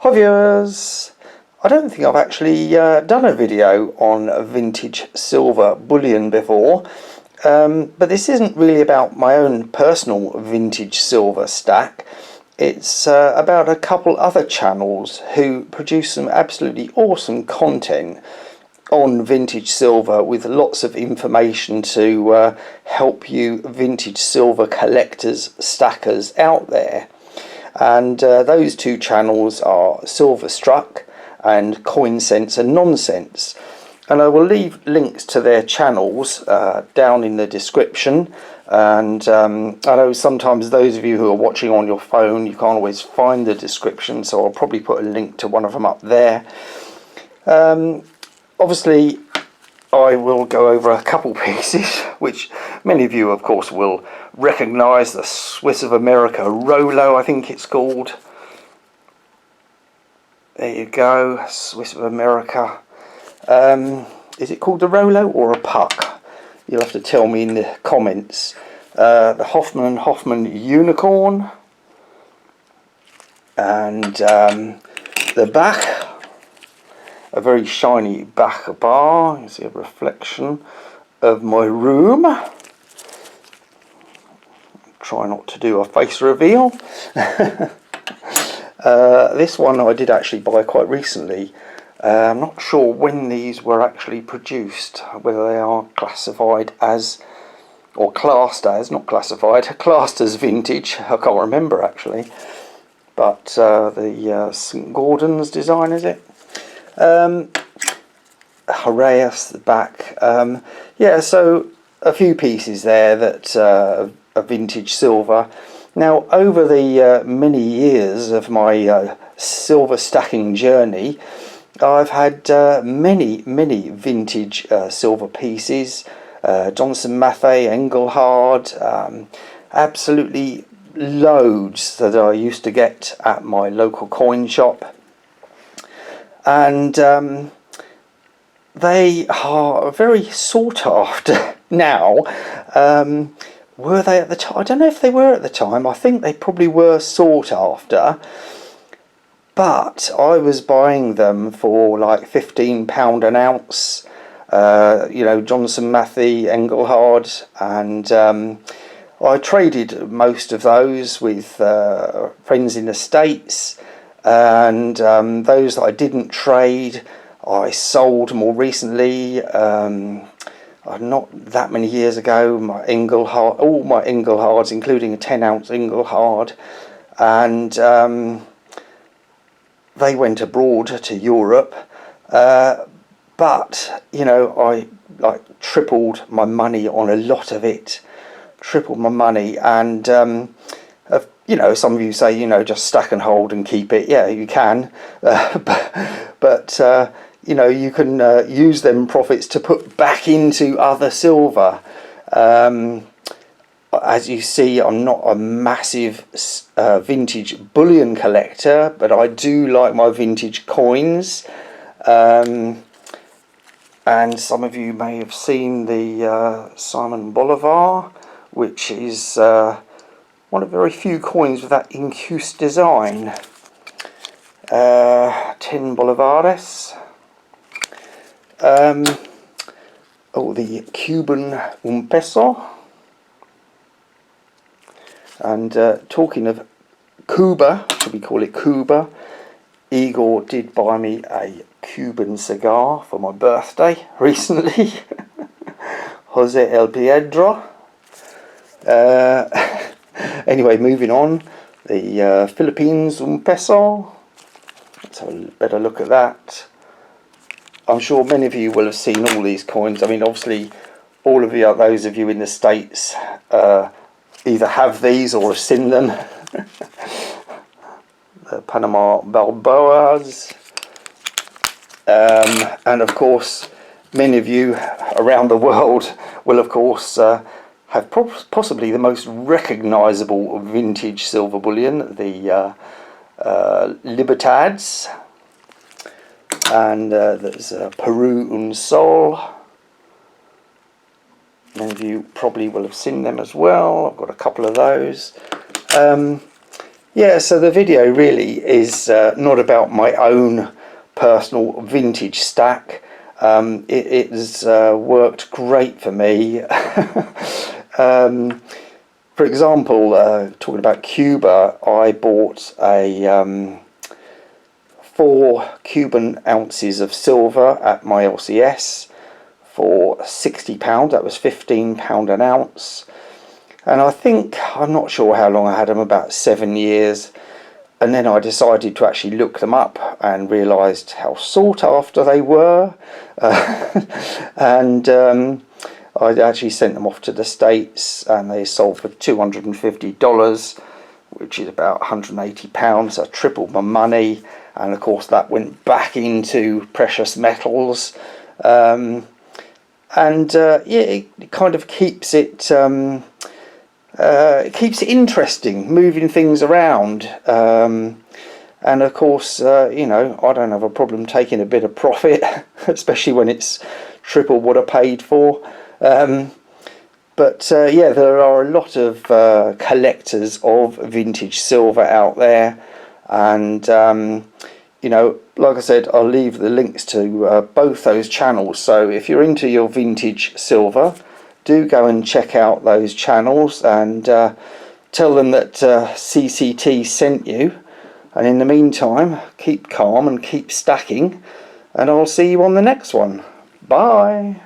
Hi viewers, I don't think I've actually done a video on vintage silver bullion before, but this isn't really about my own personal vintage silver stack. It's about a couple other channels who produce some absolutely awesome content on vintage silver with lots of information to help you vintage silver collectors, stackers out there. And those two channels are Silverstruck and Coin Sense and Nonsense, and I will leave links to their channels down in the description. And I know sometimes those of you who are watching on your phone, you can't always find the description, so I'll probably put a link to one of them up there. Obviously I will go over a couple pieces which many of you of course will recognise. The Swiss of America Rolo, I think it's called. There you go, Swiss of America. Is it called the Rolo or a puck? You'll have to tell me in the comments. The Hoffman & Hoffman Unicorn, and the Bach, a very shiny Bach bar. You see a reflection of my room. Try not to do a face reveal. This one I did actually buy quite recently. I'm not sure when these were actually produced, whether they are classified as, or classed as, not classified, classed as vintage. I can't remember actually. But the St Gordon's design, is it? Haraeus, the back. Yeah, so a few pieces there that are vintage silver. Now, over the many years of my silver stacking journey, I've had many vintage silver pieces. Johnson Matthey, Engelhard, absolutely loads that I used to get at my local coin shop. And they are very sought after now. Were they at the time? I don't know if they were at the time. I think they probably were sought after. But I was buying them for like £15 an ounce. You know, Johnson Matthey, Engelhard, and I traded most of those with friends in the States. And those that I didn't trade, I sold more recently. Not that many years ago, my Engelhard, all my Engelhards, including a 10-ounce Engelhard, and they went abroad to Europe. But you know, I like tripled my money on a lot of it, tripled my money, and you know, some of you say, you know, just stack and hold and keep it. Yeah, you can, but you know, you can use them profits to put back into other silver. As you see, I'm not a massive vintage bullion collector, but I do like my vintage coins. And some of you may have seen the Simon Bolivar, which is one of very few coins with that incuse design. 10 Bolivares. Oh, the Cuban un peso. And talking of Cuba, should we call it Cuba, Igor did buy me a Cuban cigar for my birthday recently. Jose El Piedro. Anyway, moving on. The Philippines un peso. Let's have a better look at that. I'm sure many of you will have seen all these coins. I mean, obviously, all of you, those of you in the States, either have these or have seen them. The Panama Balboas. And of course, many of you around the world will, of course, have possibly the most recognisable vintage silver bullion, the Libertads. And there's Peru un Sol. Many of you probably will have seen them as well. I've got a couple of those. Yeah, so the video really is not about my own personal vintage stack. It has worked great for me. For example, talking about Cuba, I bought a 4 Cuban ounces of silver at my LCS for £60. That was £15 an ounce. And I think, I'm not sure how long I had them, about 7 years. And then I decided to actually look them up and realised how sought after they were. And I actually sent them off to the States, and they sold for $250, which is about £180. I tripled my money, and of course that went back into precious metals. Yeah, it kind of keeps it interesting, moving things around. And of course, you know, I don't have a problem taking a bit of profit, especially when it's triple what I paid for. But yeah, there are a lot of collectors of vintage silver out there, and you know, like I said, I'll leave the links to both those channels. So if you're into your vintage silver, do go and check out those channels and tell them that CCT sent you. And in the meantime, keep calm and keep stacking, and I'll see you on the next one. Bye.